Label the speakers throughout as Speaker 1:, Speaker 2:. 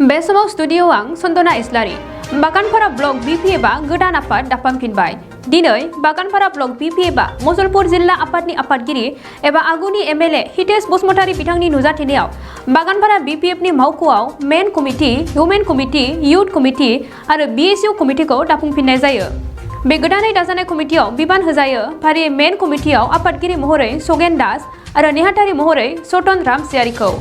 Speaker 1: बे समाव स्टुडिअ आं सन्दना इस्लारि बागानपारा ब्लक बिपिएफआ गोदान आफाद दाफामफिनबाय। दिनै बागानपारा ब्लक बिपिएफआ मुसलपुर जिल्ला आफादनि आफादगिरि एबा आगुनि एमएलए हितेश बसुमतारी बिथांनि नुजाथिनायाव बागानपारा बिपिएफनि मावख'आव main committee, women committee, youth committee आरो बिएसइउ कमिटिखौ दाफुंफिननाय जायो। बे गोदानै दाजानाय कमिटियाव बिबान होजायो फारि मेन कमिटियाव आफादगिरि महरै सगेन दास आरो नेहाथारि महरै सतन रामसियारिखौ,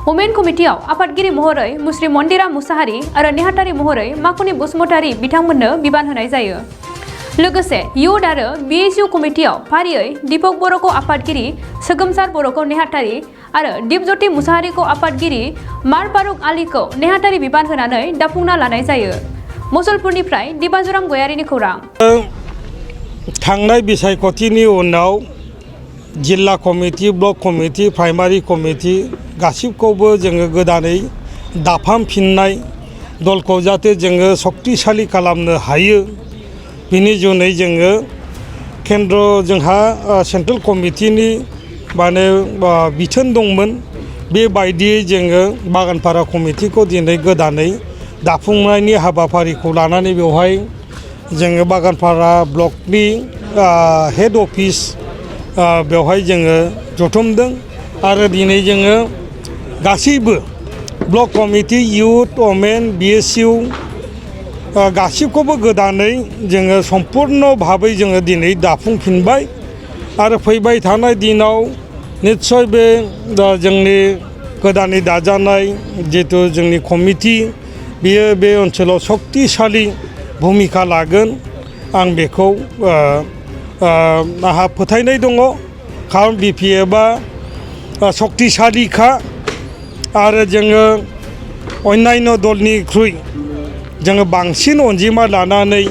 Speaker 1: वुमेन कमिटियाव आफादगिरि महरै मुस्रि मन्दिरा मुसाहारि आरो नेहाथारि महरै माखुनि बसुमतारी बिथांमोननो बिबान होनाय जायो। लोगोसे युथ आरो बिएसइउ कमिटियाव फारियै दीपक बर'खौ आफादगिरि, सोगोमसार बर'खौ नेहाथारि आरो दीपज्योति मुसाहारिखौ आफादगिरि, मार फारुक आलीखौ नेहाथारि बिबान होनानै दाफुंना लानाय जायो। मुसलपुरनिफ्राय दिबाजुराम गयारिनि खौरां।
Speaker 2: थांनाय बिसायख'थिनि उनाव जिल्ला committee, block committee, primary committee गासिबखौबो जोङो गोदानै दाफामफिननाय दलखौ जाहाथे जोङो शक्तिशालि खालामनो हायो बिनि जुनै जोङो केन्द्र जोंहा सेन्ट्रेल कमिटिनि माने बिथोन दंमोन। बेबायदियै जोङो बागानपारा कमिटिखौ दिनै गोदानै दाफुंनायनि हाबाफारिखौ लानानै बेवहाय जोङो बागानपारा ब्लकनि हेड अफिस बेवहाय जोङो जथुमदों आरो दिनै जोङो गासैबो ब्लक कमिटि, युथ, वमेन, बिएसइउ गासिबखौबो गोदानै जोङो सम्पुर्ण भाबै जोङो दिनै दाफुंफिनबाय आरो फैबाय थानाय दिनाव निस्सय बे जोंनि गोदानै दाजानाय जिहेतु जोंनि कमिटि बियो बे ओनसोलाव शक्तिशालि भुमिका लागोन। आं बेखौ आंहा फोथायनाय दङ, खारन बिपिएफआ शक्तिशालिखा आरो जोङो अन्यान्य दलनिख्रुइ जोङो बांसिन अनजिमा लानानै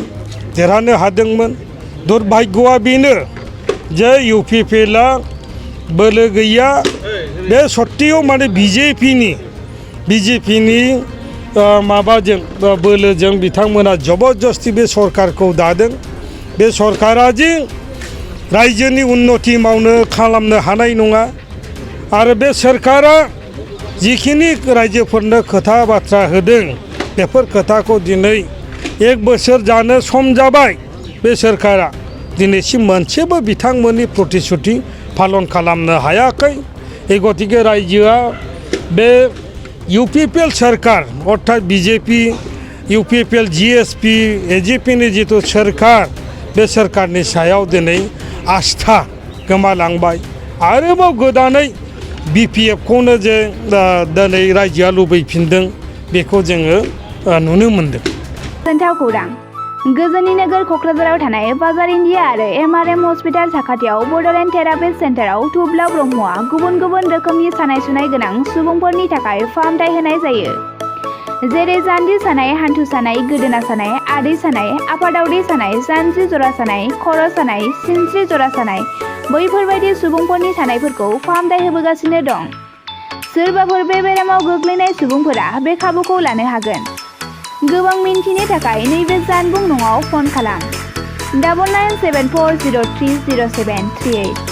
Speaker 2: देरहानो हादोंमोन। दुर्भाग्यआ बेनो जे इउपिपिएलआ बोलो गैया। बे सत्तेयाव माने बिजेपिनि माबाजों बोलोजों बिथांमोना जबरदस्ति बे सरकारखौ दादों। बे सरकारा जे रायजोनि उन्नति खालामनो हानाय नङा आरो बे सरकारा जिखिनि रायजोफोरनो खोथा बाथ्रा होदों बेफोर खोथाखौ दिनै 1 बोसोर जानो सम जाबाय। बे सरकारा दिनैसिम मोनसेबो बिथांमोननि प्रतिश्रुति पालन खालामनो हायाखै। गतिके रायजोआ बे इउपिपिएल सरकार अर्थात बिजेपि, इउपिपिएल, जिएसपि, एजिपिनि जिथु सरकार बे सरकारनि सायाव दिनै आस्था गोमालांबाय। आरोबाव गोदानै बिपिएफखौनो जे दिनै रायजोआ लुबैफिनदों बेखौ जोङो नुनो मोनदों।
Speaker 3: गोजोनथाव खौरां। गोजोननि नोगोर क'क्राझाराव थानाय बाजार इन्डिया आरो एमआरएम हस्पिटाल साखाथियाव बड'लेण्ड थेरापिस्ट सेन्टाराव थुब्ला ब्रह्मआ गुबुन गुबुन रोखोमनि सानाय सुनाय गोनां सुबुंफोरनि थाखाय फाहामथाय होनाय जायो। जेरै जान्जि सानाय, हान्थु सानाय, गोदोना सानाय, आदै सानाय, आफादावदै सानाय, जानजि जरा सानाय, खर' सानाय, सिनस्रि जरा सानाय बैफोरबायदि सुबुंफोरनि सानायफोरखौ फाहामथाय होबोगासिनो दं। सोरबाफोर बे बेरामाव गोग्लैनाय सुबुंफोरा बे खाबुखौ लानो हागोन। गोबां मिन्थिनो थाखाय नैबे जानबुं नङाव फन खालाम 9974030738।